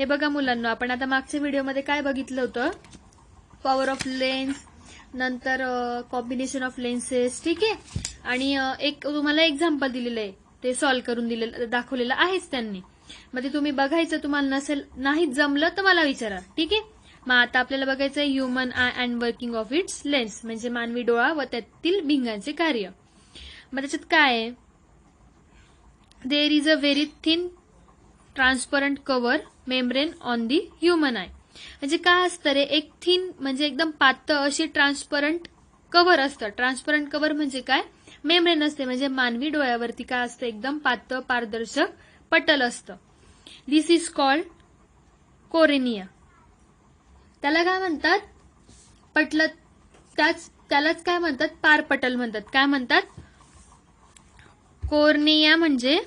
हे बघा मुलांना, आपण आता मागच्या व्हिडिओमध्ये काय बघितलं होतं, पॉवर ऑफ लेन्स, नंतर कॉम्बिनेशन ऑफ लेन्सेस, ठीक आहे. आणि एक तुम्हाला एक्झाम्पल दिलेलं आहे, ते सॉल्व्ह करून दिलेलं दाखवलेलं आहेच त्यांनी. मग ते तुम्ही बघायचं, तुम्हाला नसेल नाही जमलं तर मला विचारा, ठीक आहे. मग आता आपल्याला बघायचं आहे human I and working of its lens, म्हणजे मानवी डोळा व त्यातील भिंगांचे कार्य. मग त्याच्यात काय आहे, there is a very thin transparent cover membrane on the human eye. म्हणजे काय असतं रे, एक थिन म्हणजे एकदम पातळ अशी ट्रान्सपरंट कव्हर असतं. ट्रान्सपरंट कव्हर म्हणजे काय, मेम्ब्रेन असते, म्हणजे मानवी डोळ्यावरती काय असतं, एकदम पातळ पारदर्शक पटल असतं. दिस इज कॉल्ड कोरेनिया. त्याला काय म्हणतात, पटल, त्यालाच काय म्हणतात, पारपटल म्हणतात. काय म्हणतात, कोर्निया म्हणजे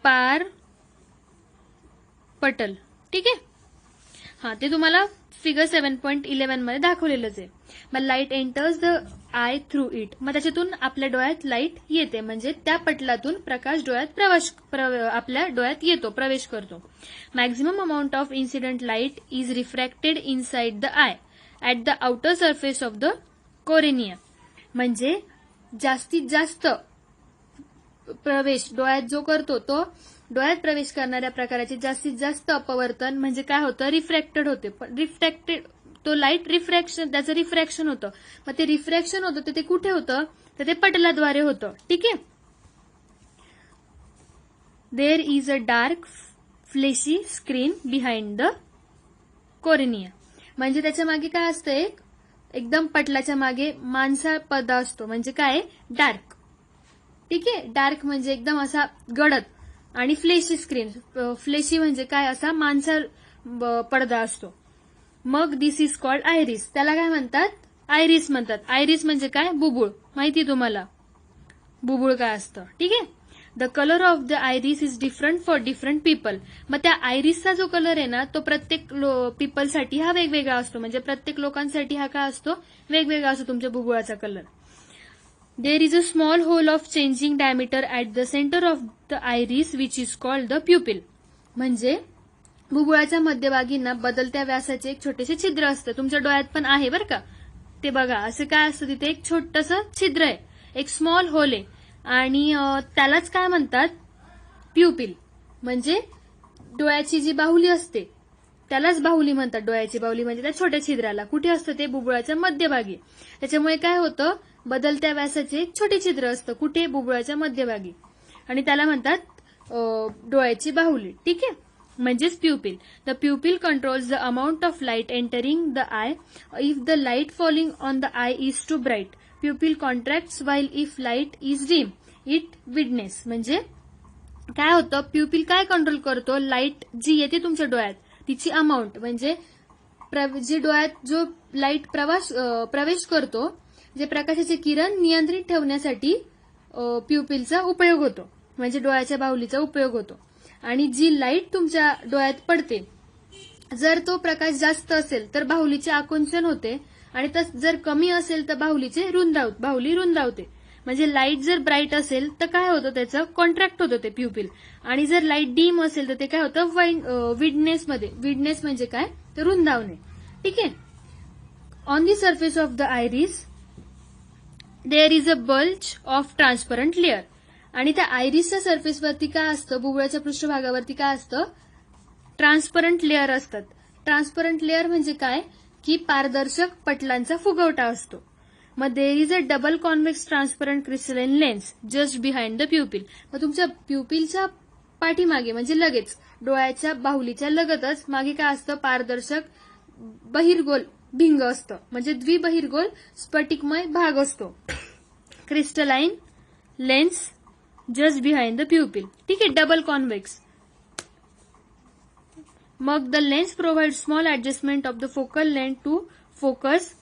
पार पटल, ठीक आहे. हा, ते तुम्हाला फिगर 7.11 मध्ये दाखवलेलंच आहे. मग light enters the I through it. मग त्याच्यातून आपल्या डोळ्यात लाईट येते, म्हणजे त्या पटलातून प्रकाश डोळ्यात आपल्या डोळ्यात येतो, प्रवेश करतो. Maximum amount of incident light is refracted inside the eye at the outer surface of the cornea. म्हणजे जास्तीत जास्त प्रवेश डोळ्यात जो करतो, तो डोळ्यात प्रवेश करणाऱ्या प्रकाराचे जास्तीत जास्त अपवर्तन म्हणजे काय होतं, रिफ्रॅक्टेड होते. रिफ्रॅक्टेड, तो लाईट रिफ्रॅक्शन, त्याचं रिफ्रॅक्शन होतं. मग ते रिफ्रॅक्शन होतं तर ते कुठे होतं, तर ते पटलाद्वारे होतं, ठीक आहे. There is a dark fleshy screen behind the cornea. म्हणजे त्याच्या मागे काय असतं, एकदम पटलाच्या मागे मांसल पडदा असतो, म्हणजे काय, डार्क, ठीक आहे. डार्क म्हणजे एकदम असा गडद, आणि फ्लेशी स्क्रीन, फ्लेशी म्हणजे काय, असा मांसल पडदा असतो. मग दिस इज कॉल्ड आयरिस. त्याला काय म्हणतात, आयरिस म्हणतात. आयरिस म्हणजे काय, बुबुळ. माहिती तुम्हाला बुबुळ काय असतं, ठीक आहे. The colour of the iris is different for different people. मग त्या आयरिसचा जो कलर आहे ना, तो प्रत्येक पीपलसाठी हा वेगवेगळा असतो, म्हणजे प्रत्येक लोकांसाठी हा काय असतो, वेगवेगळा असतो तुमच्या बुबुळाचा colour. There is a small hole of changing diameter at the centre of the iris which is called the pupil. म्हणजे बुबुळाच्या मध्यभागी ना बदलत्या व्यासाचे एक छोटेसे छिद्र असतं. तुमच्या डोळ्यात पण आहे बरं का, ते बघा. असं काय असतं, तिथे एक छोटंसं छिद्र आहे, एक स्मॉल होल आहे, आणि त्यालाच काय म्हणतात, प्युपिल. म्हणजे डोळ्याची जी बाहुली असते त्यालाच बाहुली म्हणतात. डोळ्याची बाहुली म्हणजे त्या छोट्या छिद्राला कुठे असतं, ते बुबुळाच्या मध्यभागी. त्याच्यामुळे काय होतं, बदलत्या व्यासाचे एक छोटे छिद्र असतं, कुठे, बुबुळाच्या मध्यभागी, आणि त्याला म्हणतात डोळ्याची बाहुली, ठीक आहे, म्हणजेच pupil. The pupil controls the amount of light entering the eye. If the light falling on the eye is too bright, pupil contracts, while if light is dim it widens. म्हणजे काय होतं, प्युपिल काय control करतो, light जी येते तुमच्या डोळ्यात तिची amount, म्हणजे जे डोळ्यात जो लाईट प्रवेश करतो, जे प्रकाशाचे किरण नियंत्रित ठेवण्यासाठी प्युपिलचा उपयोग होतो, म्हणजे डोळ्याच्या बाहुलीचा उपयोग होतो. आणि जी लाईट तुमच्या डोळ्यात पडते, जर तो प्रकाश जास्त असेल तर बाहुलीचे आकुंचन होते, आणि जर कमी असेल तर बाहुली रुंदावते. म्हणजे लाईट जर ब्राईट असेल तर काय होतं, त्याचं कॉन्ट्रॅक्ट होतं ते प्युपिल, आणि जर लाईट डीम असेल तर ते काय होतं, विडनेस म्हणजे काय, तर रुंदावणे, ठीक आहे. On the surface of the iris there is a bulge of transparent layer. आणि त्या आयरिसच्या सरफेसवरती काय असतं, बुबुळाच्या पृष्ठभागावरती काय असतं, ट्रान्सपरंट लेअर असतात. ट्रान्सपरंट लेअर म्हणजे काय, की पारदर्शक पटलांचा फुगवटा असतो. मग there is a double convex transparent crystalline lens just behind the pupil. मग तुमच्या प्युपिलच्या पाठीमागे, म्हणजे लगेच डोळ्याच्या बाहुलीच्या लगतच मागे काय असतं, पारदर्शक बहिर्गोल भिंग असतं, म्हणजे द्विबहिर्गोल स्फटिकमय भाग असतो. Crystalline lens just behind the pupil, ठीक आहे, डबल कॉन्व्हेक्स. मग the lens provide small adjustment of the focal length to focus.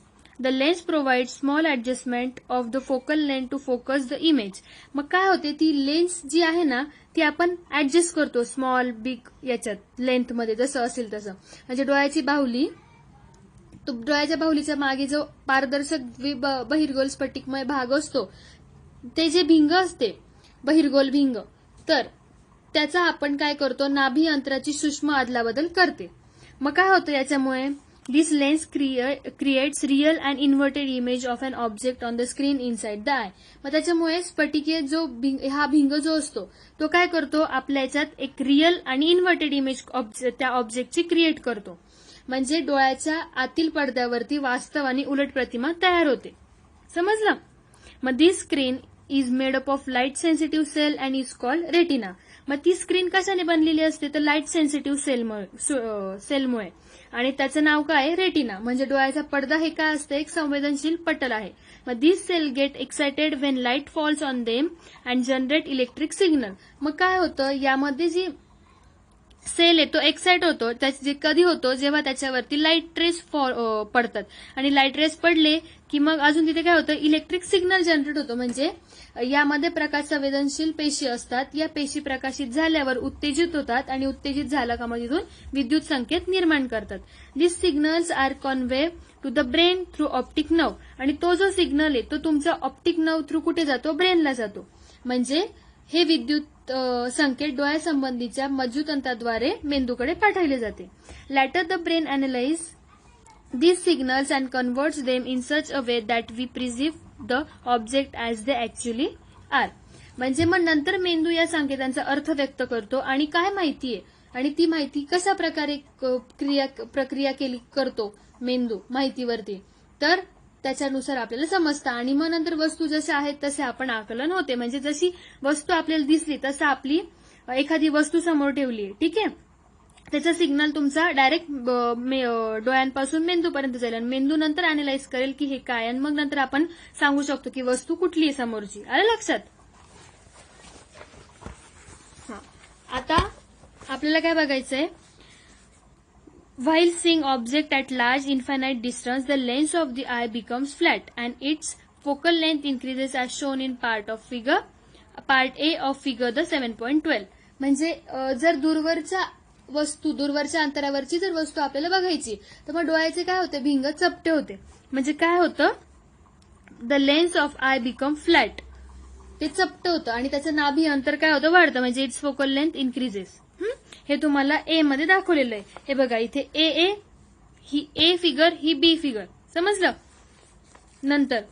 The lens provide small adjustment of the focal length to focus the image. मग काय होते, ती lens जी आहे ना, ती आपण ऍडजस्ट करतो स्मॉल बिग याच्यात लेंथमध्ये, जसं असेल तसं. म्हणजे डोळ्याची बाहुली, डोळ्याच्या बाहुलीच्या मागे जो पारदर्शक बहिर्गोल स्फटिकमय भाग असतो, ते जे भिंग असते, बहिर्गोल भिंग, तर त्याचा आपण काय करतो, नाभी अंतराची सूक्ष्म अदलाबदल करते. मग काय होतं याच्यामुळे, this lens creates real and inverted image of an object on the screen inside the eye. मग त्याच्यामुळे स्फटिकीय जो हा भिंग जो असतो तो काय करतो, आपल्या याच्यात एक रिअल आणि इन्व्हर्टेड इमेज त्या ऑब्जेक्टची क्रिएट करतो. म्हणजे डोळ्याच्या आतील पडद्यावरती वास्तव आणि उलट प्रतिमा तयार होते. समजलं. मग this screen is made up of light sensitive cell and is called retina. मग ती स्क्रीन कशाने बनलेली असते, तर लाईट सेन्सिटिव्ह सेलमुळे, आणि त्याचं नाव काय, रेटिना. म्हणजे डोळ्याचा पडदा हे काय असतं, एक संवेदनशील पटल आहे. मग this cell get excited when light falls on them and generate electric signal. मग काय होतं, यामध्ये जी सेल आहे तो एक्साइट होतो, जे कधी होतो, जेव्हा त्याच्यावरती लाईट रेस पडतात, आणि लाईट रेस पडले की मग अजून तिथे काय होतं, इलेक्ट्रिक सिग्नल जनरेट होतो. म्हणजे यामध्ये प्रकाश संवेदनशील पेशी असतात, या पेशी प्रकाशित झाल्यावर उत्तेजित होतात, आणि उत्तेजित झाला का मग तिथून विद्युत संकेत निर्माण करतात. This signals are convey to the brain through optic nerve. आणि तो जो सिग्नल आहे तो तुमचा ऑप्टिक नर्व थ्रू कुठे जातो, ब्रेनला जातो. म्हणजे हे विद्युत संकेत डोळ्यासंबंधीच्या मज्जुतंत्राद्वारे मेंदूकडे पाठवले जाते. Later the brain analyse these signals and converts them in such a way that we perceive the object as they actually are. म्हणजे मग नंतर मेंदू या संकेतांचा अर्थ व्यक्त करतो, आणि काय माहिती आहे आणि ती माहिती कशा प्रकारे प्रक्रिया केली करतो मेंदू माहितीवरती, तर त्याच्यानुसार आपल्याला समजतं. आणि मग नंतर वस्तू जशा आहेत तसे आपण आकलन होते. म्हणजे जशी वस्तू आपल्याला दिसली तसं आपली एखादी वस्तू समोर ठेवली आहे, ठीक आहे, त्याचा सिग्नल तुमचा डायरेक्ट डोळ्यांपासून मेंदूपर्यंत जाईल, आणि मेंदू नंतर अॅनालाइज करेल की हे काय, आणि मग नंतर आपण सांगू शकतो की वस्तू कुठली आहे समोरची. आलं लक्षात. आता आपल्याला काय बघायचंय, while seeing object at large infinite distance the lens of the eye becomes flat and its focal length increases as shown in part A of figure the 7.12. म्हणजे जर दूरवरच्या अंतरावरची जर वस्तू आपल्याला बघायची तर मग डोळ्याचे काय होते, भिंग चपटे होते. म्हणजे काय होतं, the lens of I become flat, ते चपटं होतं, आणि त्याचं नाभी अंतर काय होतं, वाढतं. म्हणजे इट्स फोकल लेंथ इन्क्रीजेस. हे तुम्हाला ए मध्ये दाखवलेलं आहे. हे बघा इथे ए, ही a figure, he B figure. समजलं. नंतर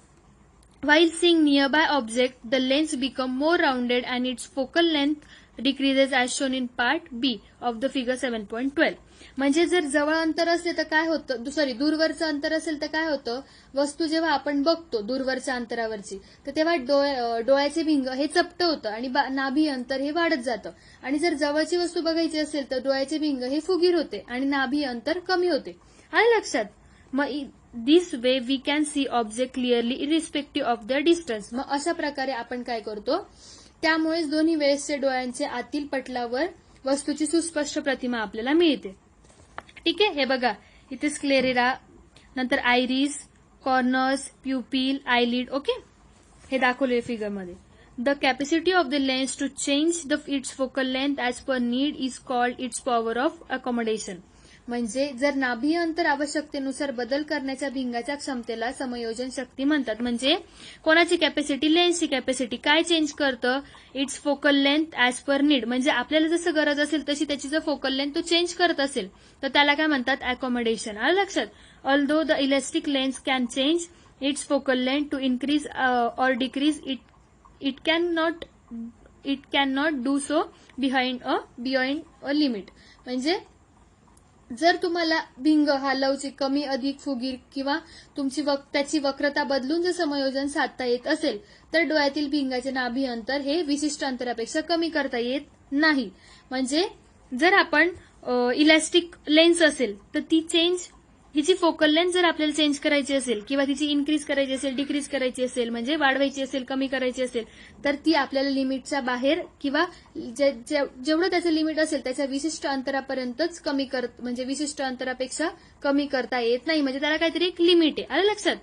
while seeing nearby object the lens become more rounded and its focal length decreases as shown in part B of the figure 7.12. म्हणजे जर जवळ अंतर असले तर काय होतं, दूरवरचं अंतर असेल तर काय होतं, वस्तू जेव्हा आपण बघतो दूरवरच्या अंतरावरची तर तेव्हा डोळ्याचे भिंग हे चपटं होतं आणि नाभी अंतर हे वाढत जातं. आणि जर जवळची वस्तू बघायची असेल तर डोळ्याचे भिंग हे फुगीर होते आणि नाभी अंतर कमी होते. आलं लक्षात. मग this way we can see object clearly irrespective of the distance. मग अशा प्रकारे आपण काय करतो, त्यामुळेच दोन्ही वेळेसचे डोळ्यांचे आतील पटलावर वस्तूची सुस्पष्ट प्रतिमा आपल्याला मिळते. ठीक आहे. हे बघा इथे स्क्लेरेरा, नंतर iris, cornea, pupil, eyelid. Okay, हे दाखवले फिगरमध्ये. The capacity of the lens to change its focal length as per need is called its power of accommodation. म्हणजे जर नाभी अंतर आवश्यकतेनुसार बदल करण्याच्या भिंगाच्या क्षमतेला समयोजन शक्ती म्हणतात. म्हणजे कोणाची कॅपॅसिटी, लेन्सची कॅपॅसिटी काय चेंज करतं, it's focal length as per need. म्हणजे आपल्याला जसं गरज असेल तशी त्याची जर फोकल लेंथ तो चेंज करत असेल तर त्याला काय म्हणतात, अकॉमोडेशन. आलं लक्षात. Although the elastic lens can change its focal length to increase or decrease it can not do so beyond a limit. म्हणजे जर तुम्हाला भिंग हा लवचिक, कमी, अधिक, फुगीर किंवा तुमची त्याची वक्रता बदलून जर समायोजन साधता येत असेल तर डोळ्यातील भिंगाचे नाभी अंतर हे विशिष्ट अंतरापेक्षा कमी करता येत नाही. म्हणजे जर आपण इलॅस्टिक लेन्स असेल तर ती हिची फोकल लेंथ जर आपल्याला चेंज करायची असेल किंवा तिची इन्क्रीज करायची असेल, डिक्रीज करायची असेल, म्हणजे वाढवायची असेल, कमी करायची असेल तर ती आपल्याला लिमिटच्या बाहेर किंवा जेवढं त्याचं लिमिट असेल त्याच्या विशिष्ट अंतरापर्यंतच म्हणजे विशिष्ट अंतरापेक्षा कमी करता येत नाही. म्हणजे त्याला काहीतरी एक लिमिट आहे. आलं लक्षात.